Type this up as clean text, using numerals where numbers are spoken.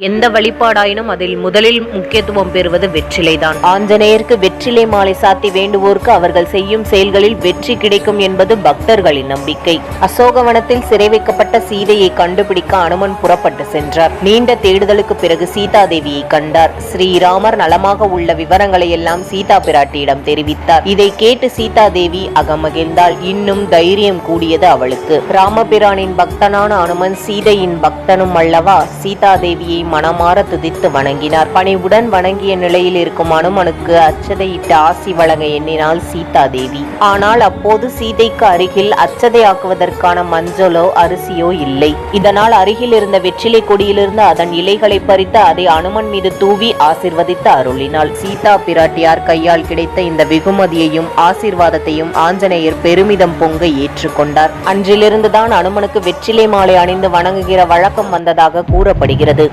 எந்த வழிபாடாயினும் அதில் முதலில் முக்கியத்துவம் பெறுவது வெற்றிலைதான். ஆஞ்சநேயருக்கு வெற்றிலை மாலை சாத்தி வேண்டுவோருக்கு அவர்கள் செய்யும் செயல்களில் வெற்றி கிடைக்கும் என்பது பக்தர்களின் நம்பிக்கை. அசோகவனத்தில் சிறை வைக்கப்பட்ட சீதையை கண்டுபிடிக்க அனுமன் புறப்பட்டு சென்றார். நீண்ட தேடுதலுக்கு பிறகு சீதா தேவியை கண்டார். ஸ்ரீராமர் நலமாக உள்ள விவரங்களை எல்லாம் சீதா பிராட்டியிடம் தெரிவித்தார். இதை கேட்டு சீதா தேவி அகமகிழ்ந்தாள். இன்னும் தைரியம் கூடியது அவளுக்கு. ராமபிரானின் பக்தனான அனுமன் சீதையின் பக்தனும் அல்லவா. சீதா தேவியை மனமாற துதித்து வணங்கினார். பணிவுடன் வணங்கிய நிலையில் இருக்கும் அனுமனுக்கு அச்சதையிட்டு ஆசி வழங்க எண்ணினாள் சீதா தேவி. ஆனால் அப்போது சீதைக்கு அருகில் அச்சதை ஆக்குவதற்கான மஞ்சளோ அரிசியோ இல்லை. இதனால் அருகில் இருந்த வெற்றிலை கொடியிலிருந்து அதன் இலைகளை பறித்து அதை அனுமன் மீது தூவி ஆசிர்வதித்து அருளினாள். சீதா பிராட்டியார் கையால் கிடைத்த இந்த வெகுமதியையும் ஆசீர்வாதத்தையும் ஆஞ்சநேயர் பெருமிதம் பொங்க ஏற்றுக்கொண்டார். அன்றிலிருந்துதான் அனுமனுக்கு வெற்றிலை மாலை அணிந்து வணங்குகிற வழக்கம் வந்ததாக கூறப்படுகிறது.